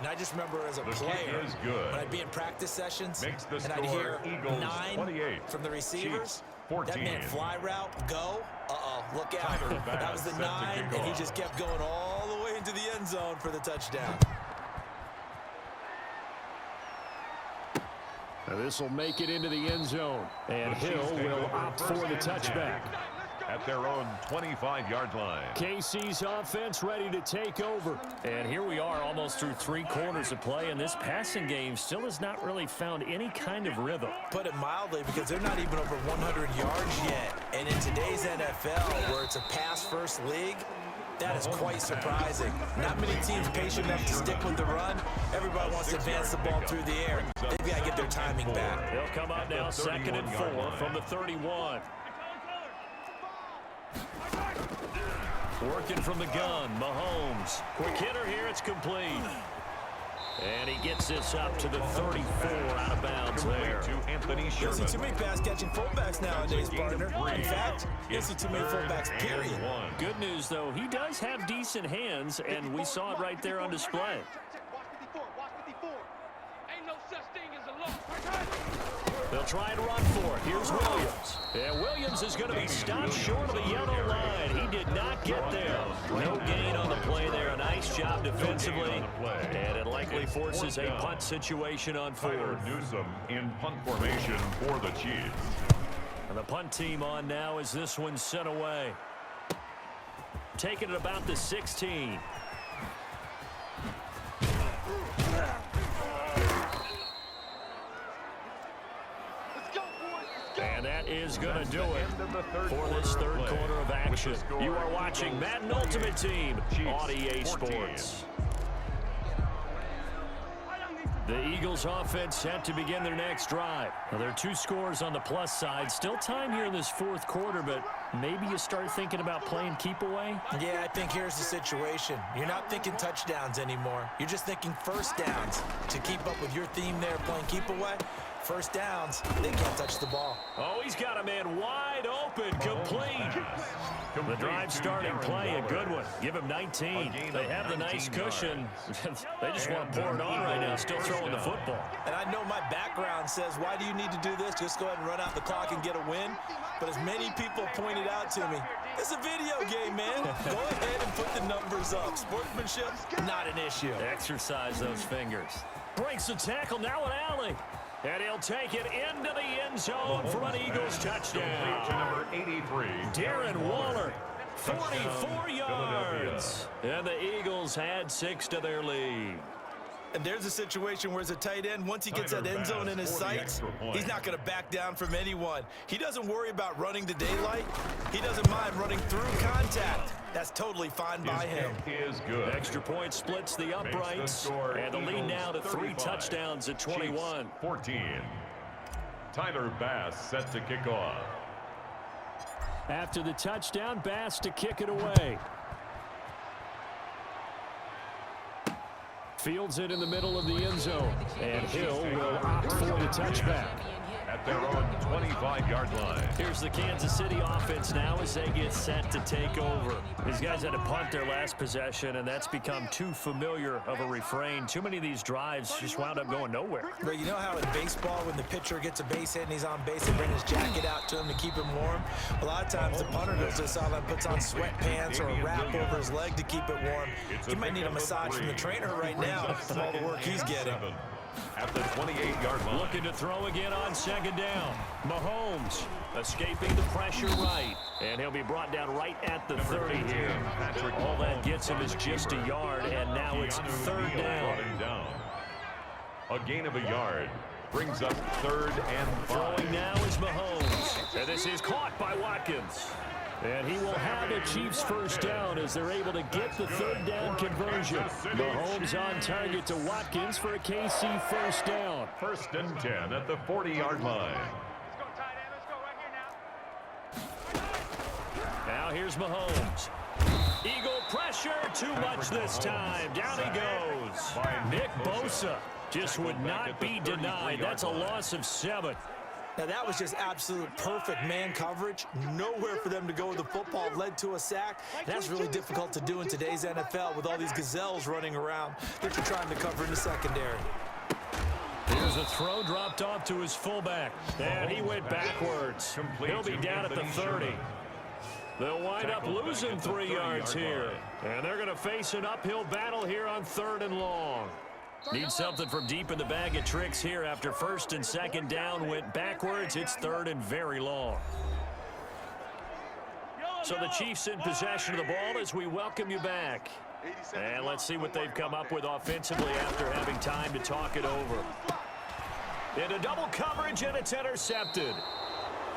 and I just remember as a player, when I'd be in practice sessions, and I'd hear Eagles 9 28, from the receivers. 14. That meant fly route, go. Look out. That was the 9, and he just kept going all the way into the end zone for the touchdown. Now this will make it into the end zone, and Hill will opt for the touchback. At their own 25-yard line. KC's offense ready to take over. And here we are almost through 3 quarters of play, and this passing game still has not really found any kind of rhythm. Put it mildly, because they're not even over 100 yards yet. And in today's NFL, where it's a pass-first league, that is quite surprising. Not many teams patient enough to stick with the run. Everybody wants to advance the ball through the air. They've got to get their timing back. They'll come out now 2nd and 4 from the 31. Working from the gun, Mahomes. Quick hitter here, it's complete. And he gets this up to the 34 out of bounds there. You don't see too many pass-catching fullbacks nowadays, partner. In fact, you don't see too many fullbacks, period. Good news, though, he does have decent hands, and we saw it right there on display. They'll try and run for it. Here's Williams. And Williams is going to be stopped short of the yellow line. He did not get there. No gain on the play there. A nice job defensively. And it likely forces a punt situation on 4th. Newsome in punt formation for the Chiefs. And the punt team on now as this one's sent away. Taking it about the 16. And that is going to do it for this 3rd quarter of action. You are watching Madden Ultimate Team on EA Sports. The Eagles offense set to begin their next drive. Now, there are 2 scores on the plus side. Still time here in this 4th quarter, but maybe you start thinking about playing keep away? Yeah, I think here's the situation. You're not thinking touchdowns anymore. You're just thinking first downs. To keep up with your theme there, playing keep away, first downs, they can't touch the ball. Oh, he's got a man wide open, complete. The drive starting play, a good one. Give him 19. They have the nice cushion. They just want to pour it on right now, still throwing the football. And I know my background says, why do you need to do this? Just go ahead and run out the clock and get a win. But as many people pointed out to me, it's a video game, man. Go ahead and put the numbers up. Sportsmanship, not an issue. Exercise those fingers. Breaks the tackle, now an alley. And he'll take it into the end zone for an Eagles touchdown. Number 83. Darren Waller, 44 yards. And the Eagles add 6 to their lead. And there's a situation where as a tight end, once he gets that end zone in his sights, he's not going to back down from anyone. He doesn't worry about running the daylight. He doesn't mind running through contact. That's totally fine by him. Is good. Extra point splits the uprights. And the lead now to 3 touchdowns at 21. 14. Tyler Bass set to kick off. After the touchdown, Bass to kick it away. Fields it in the middle of the end zone. And Hill will opt for the touchback. At their own 25-yard line. Here's the Kansas City offense now as they get set to take over. These guys had to punt their last possession, and that's become too familiar of a refrain. Too many of these drives just wound up going nowhere. But you know how in baseball, when the pitcher gets a base hit and he's on base, they bring his jacket out to him to keep him warm? A lot of times the punter goes to the sideline, puts on sweatpants or a wrap over his leg to keep it warm. He might need a massage from the trainer right now from all the work he's getting. At the 28-yard line. Looking to throw again on 2nd down. Mahomes escaping the pressure right. And he'll be brought down right at the 30 here. All that gets him is just a yard, and now it's 3rd down. A gain of a yard brings up 3rd and 5. Throwing now is Mahomes. And this is caught by Watkins. And he will have the Chiefs first down as they're able to get the 3rd down conversion. Mahomes on target to Watkins for a KC first down. 1st and 10 at the 40-yard line. Now here's Mahomes. Eagle pressure, too much this time. Down he goes. Nick Bosa just would not be denied. That's a loss of 7. Now that was just absolute perfect man coverage. Nowhere for them to go with the football. Led to a sack. And that's really difficult to do in today's NFL with all these gazelles running around that you're trying to cover in the secondary. Here's a throw dropped off to his fullback. And he went backwards. He'll be down at the 30. They'll wind up losing 3 yards here. And they're going to face an uphill battle here on 3rd and long. Need something from deep in the bag of tricks here after 1st and 2nd down went backwards. It's 3rd and very long. So the Chiefs in possession of the ball as we welcome you back. And let's see what they've come up with offensively after having time to talk it over. Into double coverage, and it's intercepted.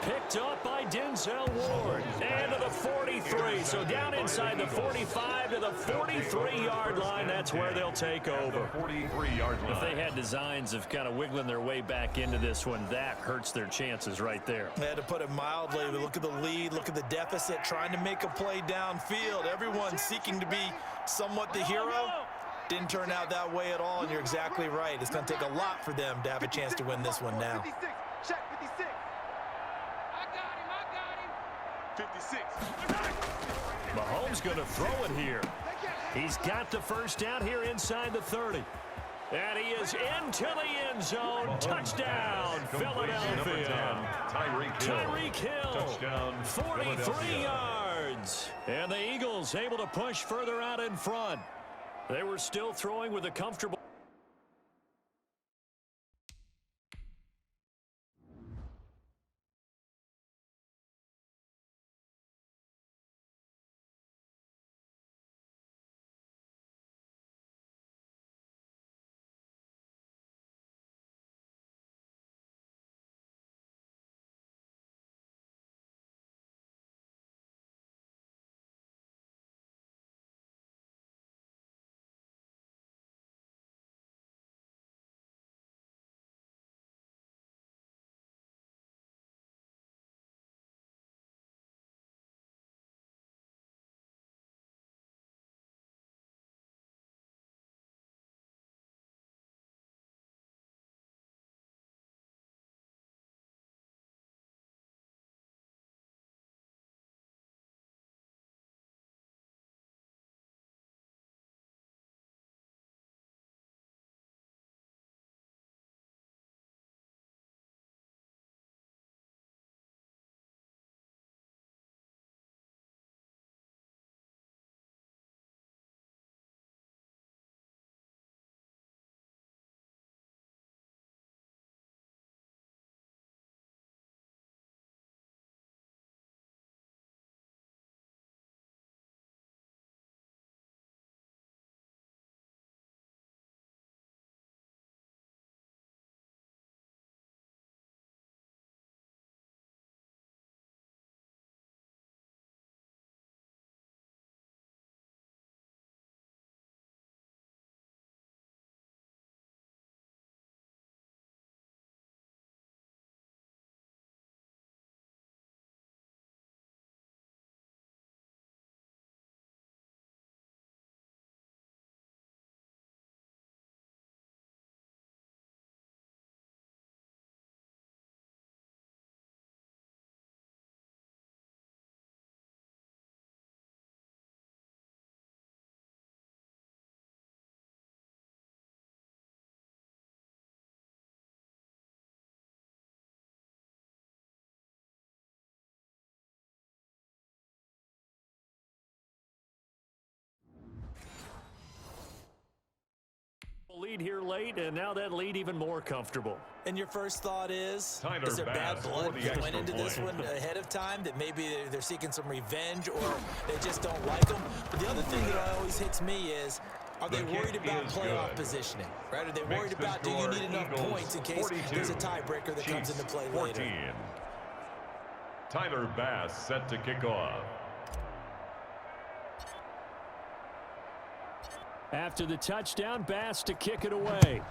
Picked up by Denzel Ward. And to the 43. So down inside the 45 to the 43-yard line. That's where they'll take over. 43-yard line. If they had designs of kind of wiggling their way back into this one, that hurts their chances right there. To put it mildly, look at the lead, look at the deficit, trying to make a play downfield. Everyone seeking to be somewhat the hero. Didn't turn out that way at all, and you're exactly right. It's going to take a lot for them to have a chance to win this one now. 56. Mahomes going to throw it here. He's got the first down here inside the 30. And he is into the end zone. Touchdown, Philadelphia. Tyreek Hill. Touchdown, 43 yards. And the Eagles able to push further out in front. They were still throwing with a comfortable. Lead here late, and now that lead even more comfortable. And your first thought is Tyler there bad Bass blood for the that went extra into this point. one ahead of time, that maybe they're seeking some revenge or they just don't like them? But the other thing that always hits me is, are they worried about playoff positioning? Right? Are they worried about, do you need enough points in case there's a tiebreaker that comes into play 14. later? Tyler Bass set to kick off. After the touchdown, Bass to kick it away.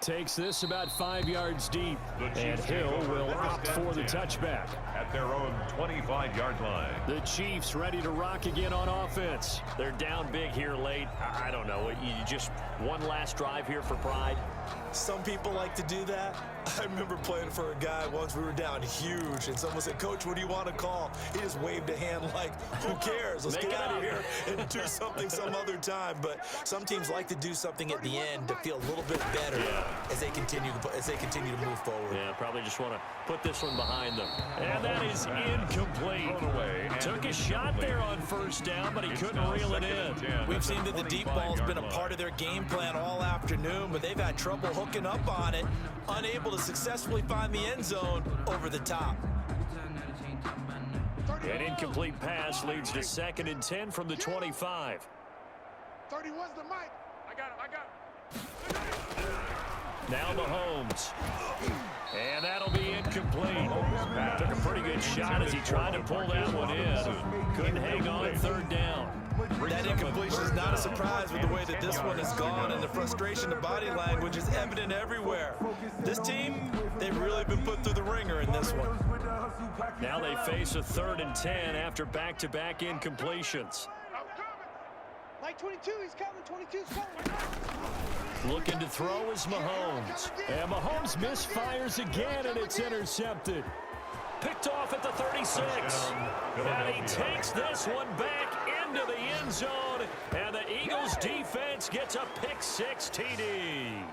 Takes this about 5 yards deep, and Hill will opt for the touchback. At their own 25-yard line. The Chiefs ready to rock again on offense. They're down big here late. I don't know. You just one last drive here for pride. Some people like to do that. I remember playing for a guy once. We were down huge, and someone said, "Coach, what do you want to call?" He just waved a hand like, "Who cares? Let's get out of here and do something some other time." But some teams like to do something at the end to feel a little bit better as they continue to move forward. Yeah, probably just want to put this one behind them. And that is incomplete. Took a shot there on first down, but he couldn't reel it in. We've seen that the deep ball's been a part of their game plan all afternoon, but they've had trouble hooking up on it, unable to successfully find the end zone over the top. An incomplete pass leads to 2nd and 10 from the 25. 31's the mic. I got it. Now Mahomes. And that'll be incomplete. Took a pretty good shot as he tried to pull that one in. Couldn't hang on 3rd down. That incompletion is not a surprise with the way that this one has gone, and the frustration, the body language is evident everywhere. This team, they've really been put through the ringer in this one. Now they face a 3rd and 10 after back-to-back incompletions. Like 22, he's coming. 22's coming. Looking to throw is Mahomes. And Mahomes misfires again, and it's intercepted. Picked off at the 36. And he takes this one back into the end zone. And the Eagles defense gets a pick-6 TD.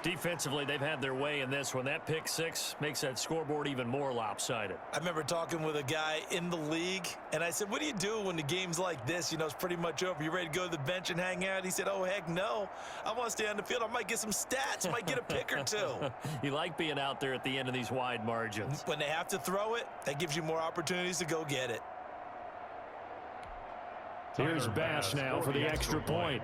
Defensively, they've had their way in this one. That pick-6 makes that scoreboard even more lopsided. I remember talking with a guy in the league, and I said, "What do you do when the game's like this? You know, it's pretty much over. You ready to go to the bench and hang out?" He said, "Oh, heck no. I want to stay on the field. I might get some stats. I might get a pick or two." You like being out there at the end of these wide margins. When they have to throw it, that gives you more opportunities to go get it. Here's Bass now for the extra point.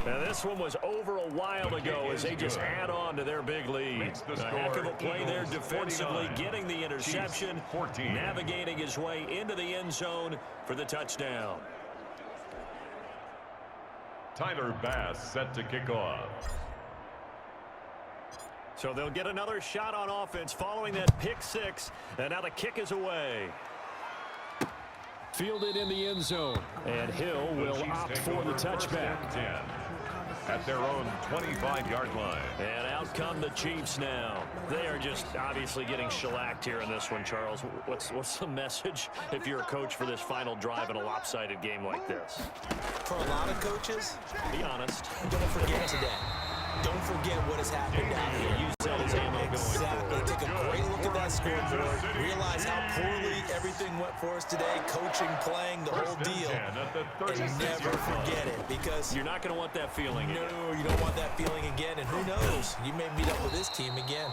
Now this one was over a while ago as they just add on to their big lead. A heck of a play there defensively, getting the interception, navigating his way into the end zone for the touchdown. Tyler Bass set to kick off. So they'll get another shot on offense following that pick-6, and now the kick is away. Fielded in the end zone, and Hill will opt for the touchback. At their own 25-yard line. And out come the Chiefs now. They are just obviously getting shellacked here in this one, Charles. What's the message if you're a coach for this final drive in a lopsided game like this? For a lot of coaches, be honest. Don't forget today. Don't forget what has happened out here. Use that as ammo going Exactly. forward. Take a great look at that scoreboard. Realize how poorly everything went for us today. Coaching, playing, the whole deal. And never forget it, because you're not going to want that feeling again. No, you don't want that feeling again. And who knows? You may meet up with this team again.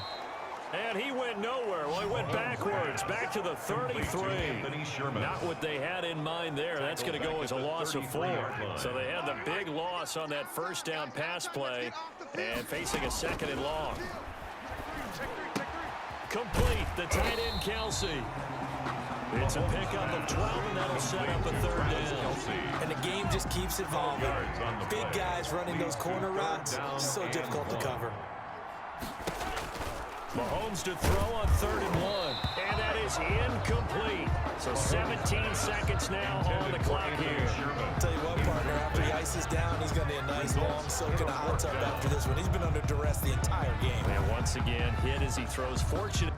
And he went nowhere. Well, he went backwards, back to the 33. Not what they had in mind there. That's going to go as a loss of 4. So they had the big loss on that first down pass play and facing a 2nd and long. Complete, the tight end, Kelsey. It's a pickup of 12, and that'll set up a 3rd down. And the game just keeps evolving. Big guys running those corner routes, so difficult to cover. Mahomes to throw on 3rd and 1. And that is incomplete. So 17 seconds now on the clock here. I'll tell you what, partner, after he ices down, he's going to be a nice long soak in a hot tub after this one. He's been under duress the entire game. And once again, hit as he throws. Fortunate.